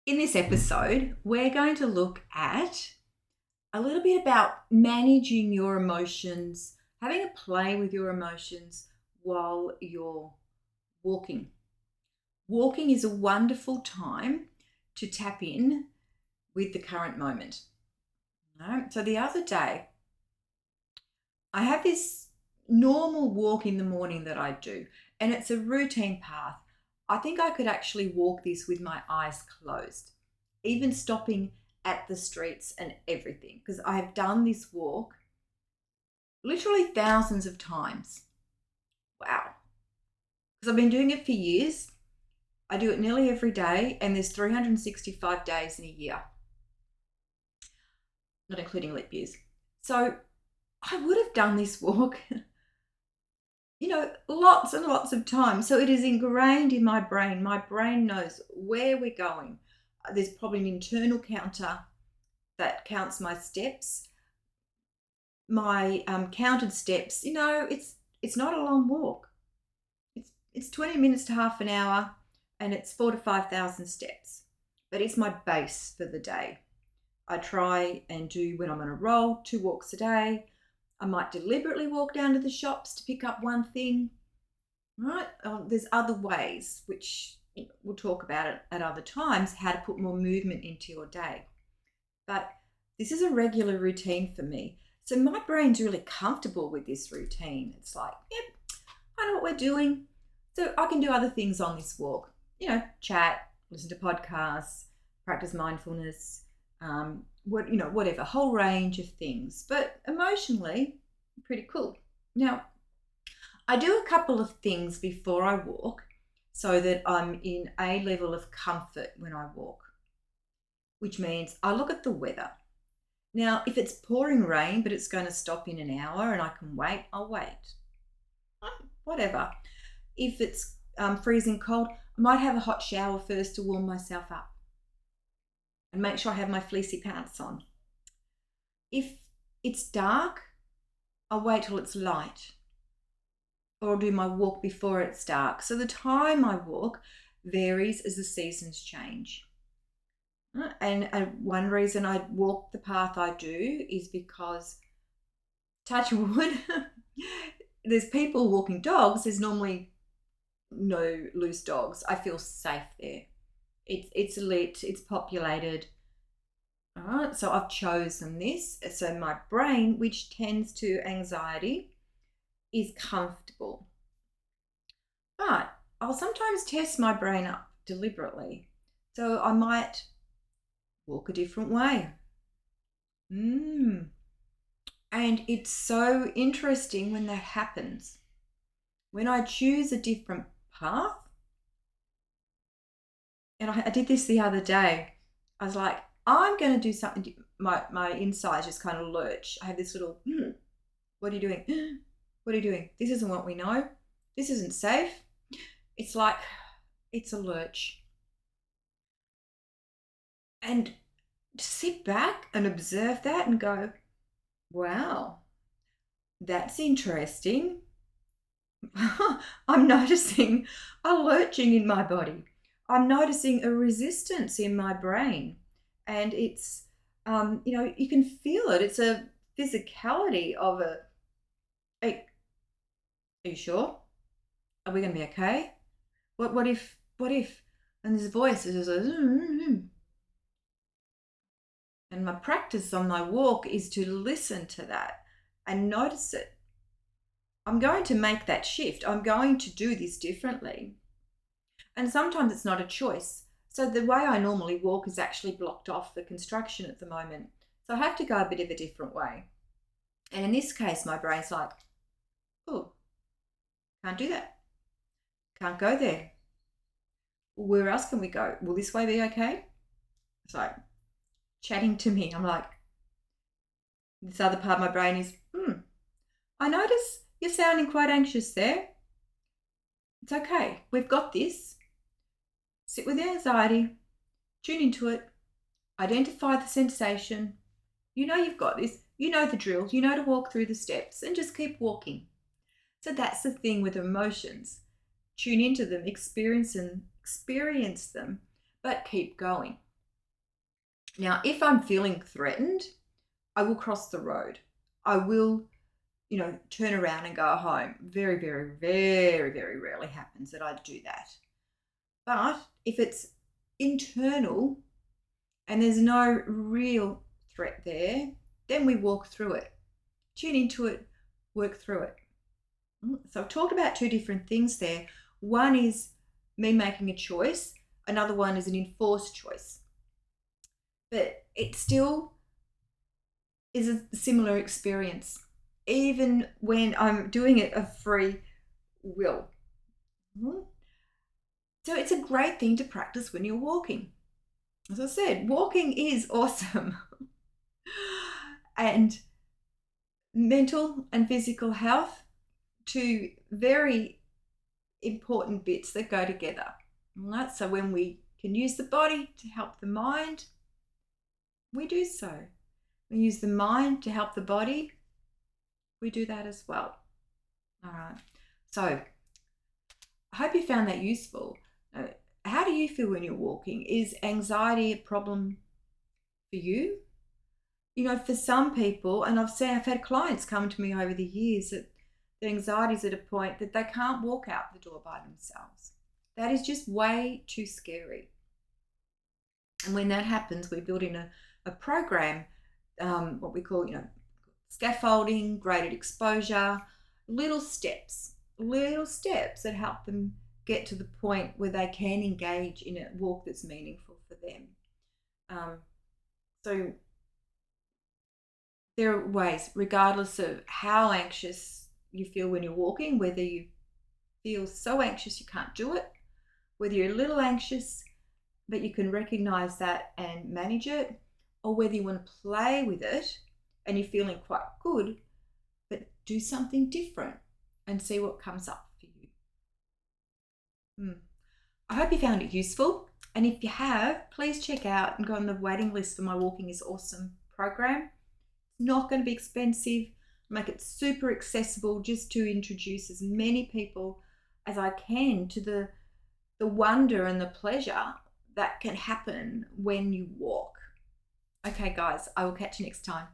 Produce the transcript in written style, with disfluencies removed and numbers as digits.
In this episode, we're going to look at a little bit about managing your emotions, having a play with your emotions while you're walking. Walking is a wonderful time to tap in with the current moment. All right? So the other day, I have this normal walk in the morning that I do, and it's a routine path. I think I could actually walk this with my eyes closed, even stopping at the streets and everything, because I have done this walk literally thousands of times. Wow. Because I've been doing it for years. I do it nearly every day, and there's 365 days in a year, not including leap years. So I would have done this walk lots and lots of times. So it is ingrained in my brain. My brain knows where we're going. There's probably an internal counter that counts my steps. My counted steps, it's not a long walk. It's 20 minutes to half an hour, and it's 4,000 to 5,000 steps. But it's my base for the day. I try and do, when I'm on a roll, 2 walks a day. I might deliberately walk down to the shops to pick up one thing. Right? There's other ways, which we'll talk about it at other times, how to put more movement into your day. But this is a regular routine for me. So my brain's really comfortable with this routine. It's like, yep, I know what we're doing. So I can do other things on this walk. Chat, listen to podcasts, practice mindfulness, whatever, whole range of things. But emotionally, pretty cool. Now, I do a couple of things before I walk so that I'm in a level of comfort when I walk, which means I look at the weather. Now, if it's pouring rain, but it's going to stop in an hour and I can wait, I'll wait. Whatever. If it's freezing cold, I might have a hot shower first to warm myself up and make sure I have my fleecy pants on. If it's dark, I'll wait till it's light, or I'll do my walk before it's dark. So the time I walk varies as the seasons change. And one reason I walk the path I do is because, touch wood, there's people walking dogs. There's normally no loose dogs. I feel safe there. It's lit, it's populated. All right, so I've chosen this. So my brain, which tends to anxiety, is comfortable. But I'll sometimes test my brain up deliberately. So I might walk a different way. And it's so interesting when that happens. When I choose a different path, and I did this the other day, I was like, I'm going to do something. My insides just kind of lurch. I have this little, what are you doing? What are you doing? This isn't what we know. This isn't safe. It's like, it's a lurch. And to sit back and observe that and go, wow, that's interesting. I'm noticing a lurching in my body. I'm noticing a resistance in my brain. And it's, you can feel it. It's a physicality of hey, are you sure? Are we going to be okay? What if? And this voice is just and my practice on my walk is to listen to that and notice it. I'm going to make that shift. I'm going to do this differently. And sometimes it's not a choice. So the way I normally walk is actually blocked off for construction at the moment. So I have to go a bit of a different way. And in this case, my brain's like, oh, can't do that. Can't go there. Where else can we go? Will this way be okay? It's like chatting to me. I'm like, this other part of my brain is, I notice you're sounding quite anxious there. It's okay. We've got this. Sit with the anxiety, tune into it, identify the sensation. You know you've got this. You know the drill. You know to walk through the steps and just keep walking. So that's the thing with emotions. Tune into them, experience them, but keep going. Now, if I'm feeling threatened, I will cross the road. I will, turn around and go home. Very, very, very, very rarely happens that I do that. But if it's internal and there's no real threat there, then we walk through it, tune into it, work through it. So I've talked about two different things there. One is me making a choice, another one is an enforced choice. But it still is a similar experience, even when I'm doing it of free will. So it's a great thing to practice when you're walking. As I said, walking is awesome. And mental and physical health, two very important bits that go together. Right? So when we can use the body to help the mind, we do so. We use the mind to help the body, we do that as well. All right. So I hope you found that useful. How do you feel when you're walking? Is anxiety a problem for you? For some people, and I've had clients come to me over the years that the anxiety is at a point that they can't walk out the door by themselves. That is just way too scary. And when that happens, we build in a program, what we call, scaffolding, graded exposure, little steps that help them get to the point where they can engage in a walk that's meaningful for them. So there are ways, regardless of how anxious you feel when you're walking, whether you feel so anxious you can't do it, whether you're a little anxious but you can recognize that and manage it, or whether you want to play with it and you're feeling quite good, but do something different and see what comes up for you. I hope you found it useful. And if you have, please check out and go on the waiting list for my Walking is Awesome program. It's not going to be expensive. Make it super accessible just to introduce as many people as I can to the wonder and the pleasure that can happen when you walk. Okay, guys, I will catch you next time.